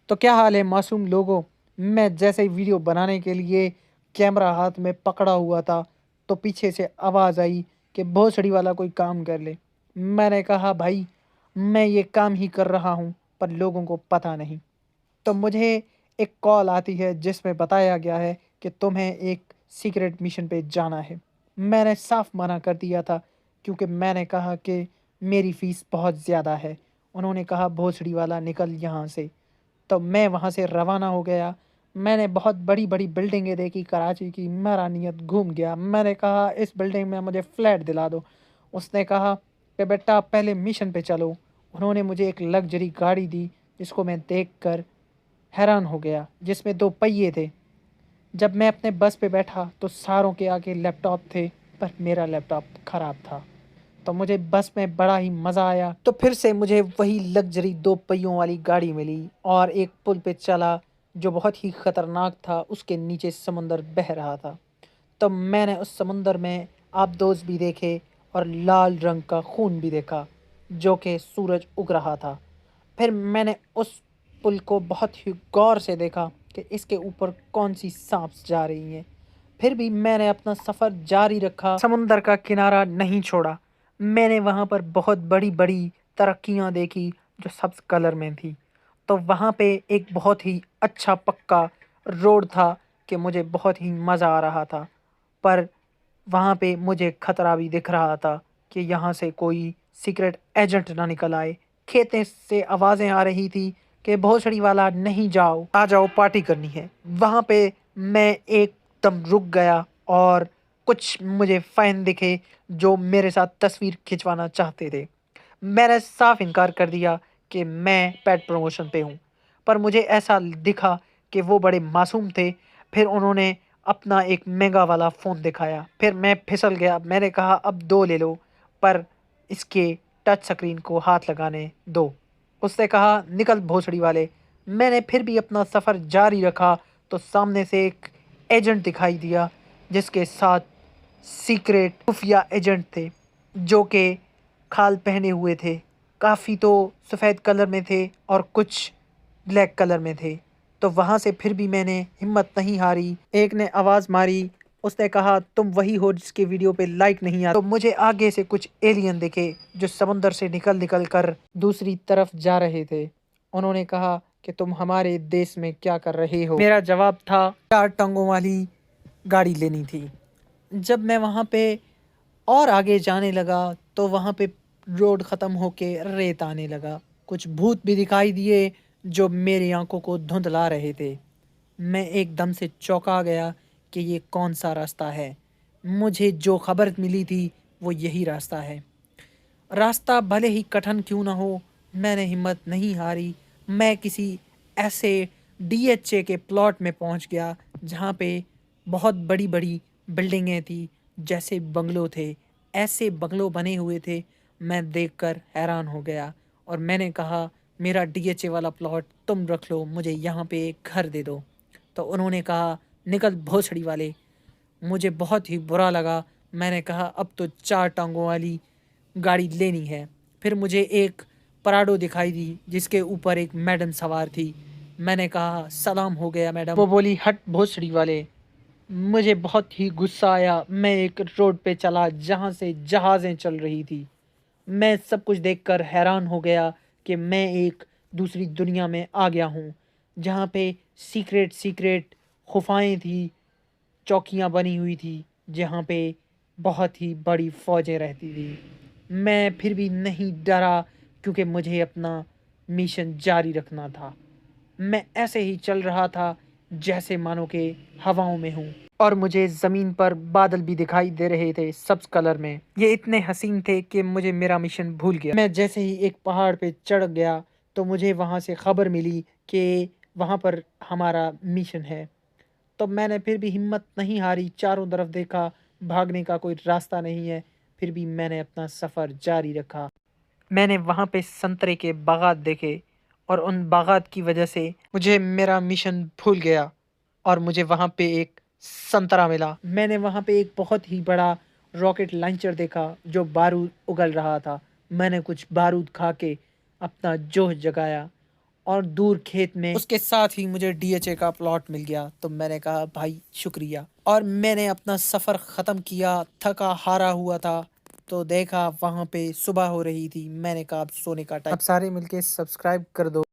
तो क्या हाल है मासूम लोगों। मैं जैसे ही वीडियो बनाने के लिए कैमरा हाथ में पकड़ा हुआ था तो पीछे से आवाज़ आई कि भोसड़ी वाला कोई काम कर ले। मैंने कहा भाई मैं ये काम ही कर रहा हूँ पर लोगों को पता नहीं। तो मुझे एक कॉल आती है जिसमें बताया गया है कि तुम्हें एक सीक्रेट मिशन पे जाना है। मैंने साफ मना कर दिया था क्योंकि मैंने कहा कि मेरी फ़ीस बहुत ज़्यादा है। उन्होंने कहा भोसड़ी वाला निकल यहाँ से। तो मैं वहाँ से रवाना हो गया। मैंने बहुत बड़ी-बड़ी बिल्डिंगें देखी कराची की, मेरा नियत घूम गया। मैंने कहा इस बिल्डिंग में मुझे फ्लैट दिला दो। उसने कहा कि बेटा आप पहले मिशन पे चलो। उन्होंने मुझे एक लग्ज़री गाड़ी दी जिसको मैं देखकर हैरान हो गया, जिसमें 2 पहिए थे। जब मैं अपने बस पे बैठा तो सारों के आगे लैपटॉप थे पर मेरा लैपटॉप ख़राब था। तो मुझे बस में बड़ा ही मज़ा आया। तो फिर से मुझे वही लग्जरी 2 पहियों वाली गाड़ी मिली और एक पुल पे चला जो बहुत ही ख़तरनाक था। उसके नीचे समंदर बह रहा था। तो मैंने उस समंदर में आबदोज़ भी देखे और लाल रंग का खून भी देखा जो कि सूरज उग रहा था। फिर मैंने उस पुल को बहुत ही गौर से देखा कि इसके ऊपर कौन सी सांप्स जा रही हैं। फिर भी मैंने अपना सफ़र जारी रखा, समुंदर का किनारा नहीं छोड़ा। मैंने वहाँ पर बहुत बड़ी-बड़ी तरक्कियाँ देखी जो सब्ज़ कलर में थी। तो वहाँ पे एक बहुत ही अच्छा पक्का रोड था कि मुझे बहुत ही मज़ा आ रहा था। पर वहाँ पे मुझे खतरा भी दिख रहा था कि यहाँ से कोई सीक्रेट एजेंट ना निकल आए। खेते से आवाज़ें आ रही थी कि भोसड़ी वाला नहीं जाओ, आ जाओ पार्टी करनी है। वहाँ पे मैं एकदम रुक गया और कुछ मुझे फ़ैन दिखे जो मेरे साथ तस्वीर खिंचवाना चाहते थे। मैंने साफ इनकार कर दिया कि मैं पेड प्रमोशन पे हूँ। पर मुझे ऐसा दिखा कि वो बड़े मासूम थे। फिर उन्होंने अपना एक महंगा वाला फ़ोन दिखाया। फिर मैं फिसल गया। मैंने कहा अब 2 ले लो पर इसके टच स्क्रीन को हाथ लगाने दो। उसने कहा निकल भोसड़ी वाले। मैंने फिर भी अपना सफ़र जारी रखा तो सामने से एक एजेंट दिखाई दिया जिसके साथ सीक्रेट खुफिया एजेंट थे जो कि खाल पहने हुए थे। काफ़ी तो सफ़ेद कलर में थे और कुछ ब्लैक कलर में थे। तो वहाँ से फिर भी मैंने हिम्मत नहीं हारी। एक ने आवाज़ मारी। उसने कहा तुम वही हो जिसके वीडियो पे लाइक नहीं आता। तो मुझे आगे से कुछ एलियन दिखे जो समंदर से निकल निकल कर दूसरी तरफ जा रहे थे। उन्होंने कहा कि तुम हमारे देश में क्या कर रहे हो। मेरा जवाब था 4 टांगों वाली गाड़ी लेनी थी। जब मैं वहाँ पे और आगे जाने लगा तो वहाँ पे रोड ख़त्म होके रेत आने लगा। कुछ भूत भी दिखाई दिए जो मेरी आंखों को धुंधला रहे थे। मैं एकदम से चौंका गया कि ये कौन सा रास्ता है। मुझे जो खबर मिली थी वो यही रास्ता है। रास्ता भले ही कठिन क्यों ना हो, मैंने हिम्मत नहीं हारी। मैं किसी ऐसे डीएचए के प्लॉट में पहुंच गया जहां पे बहुत बड़ी-बड़ी बिल्डिंगें थी, जैसे बंगलो थे। ऐसे बंगलो बने हुए थे, मैं देखकर हैरान हो गया और मैंने कहा मेरा डीएचए वाला प्लॉट तुम रख लो, मुझे यहाँ पे एक घर दे दो। तो उन्होंने कहा निकल भोसड़ी वाले। मुझे बहुत ही बुरा लगा। मैंने कहा अब तो 4 टांगों वाली गाड़ी लेनी है। फिर मुझे एक पराडो दिखाई दी जिसके ऊपर एक मैडम सवार थी। मैंने कहा सलाम हो गया मैडम। वो बोली हट भोसड़ी वाले। मुझे बहुत ही गुस्सा आया। मैं एक रोड पे चला जहाँ से जहाज़ें चल रही थी। मैं सब कुछ देखकर हैरान हो गया कि मैं एक दूसरी दुनिया में आ गया हूँ जहाँ पे सीक्रेट सीक्रेट गुफाएं थी, चौकियाँ बनी हुई थी जहाँ पे बहुत ही बड़ी फ़ौजें रहती थी। मैं फिर भी नहीं डरा क्योंकि मुझे अपना मिशन जारी रखना था। मैं ऐसे ही चल रहा था जैसे मानो कि हवाओं में हूँ और मुझे ज़मीन पर बादल भी दिखाई दे रहे थे सब्ज़ कलर में। ये इतने हसीन थे कि मुझे मेरा मिशन भूल गया। मैं जैसे ही एक पहाड़ पे चढ़ गया तो मुझे वहाँ से खबर मिली कि वहाँ पर हमारा मिशन है। तो मैंने फिर भी हिम्मत नहीं हारी। चारों तरफ देखा, भागने का कोई रास्ता नहीं है। फिर भी मैंने अपना सफ़र जारी रखा। मैंने वहाँ पे संतरे के बागात देखे और उन बागात की वजह से मुझे मेरा मिशन भूल गया और मुझे वहाँ पे एक संतरा मिला। मैंने वहाँ पे एक बहुत ही बड़ा रॉकेट लॉन्चर देखा जो बारूद उगल रहा था। मैंने कुछ बारूद खा के अपना जोश जगाया اور دور کھیت میں اس کے ساتھ ہی مجھے DHA کا پلاٹ مل گیا۔ تو میں نے کہا بھائی شکریہ، اور میں نے اپنا سفر ختم کیا، تھکا ہارا ہوا تھا، تو دیکھا وہاں پہ صبح ہو رہی تھی۔ میں نے کہا اب سونے کا ٹائم، اب سارے مل کے سبسکرائب کر دو۔